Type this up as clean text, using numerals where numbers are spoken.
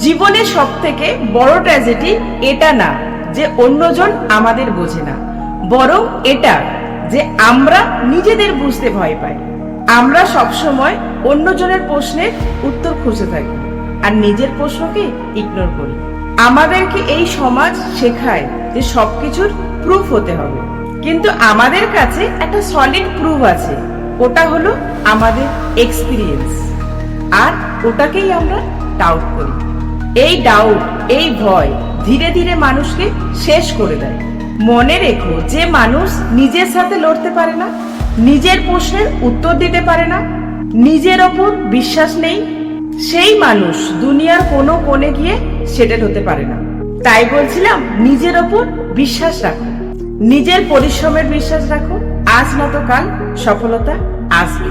জীবনের সব থেকে বড় ট্র্যাজেডি এটা না যে অন্যজন আমাদের বোঝে না, বরং এটা যে আমরা নিজেদের বুঝতে ভয় পাই। আমরা সবসময় অন্যজনের প্রশ্নের উত্তর খুঁজে থাকি আর নিজের প্রশ্নকে ইগনোর করি। আমাদেরকে এই সমাজ শেখায় যে সবকিছুর প্রুফ হতে হবে, কিন্তু আমাদের কাছে একটা সলিড প্রুফ আছে, ওটা হলো আমাদের এক্সপিরিয়েন্স। আর ওটাকেই আমরা ডাউট করি। এই ডাউট, এই ভয় ধীরে ধীরে মানুষকে শেষ করে দেয়। মনে রেখো, যে মানুষ নিজের সাথে লড়তে পারে না, নিজের প্রশ্নের উত্তর দিতে পারে না, নিজের ওপর বিশ্বাস নেই, সেই মানুষ দুনিয়ার কোনো কোণে গিয়ে সেটেল হতে পারে না। তাই বলছিলাম, নিজের ওপর বিশ্বাস রাখো, নিজের পরিশ্রমের বিশ্বাস রাখো। আজ না তো কাল সফলতা আসবে।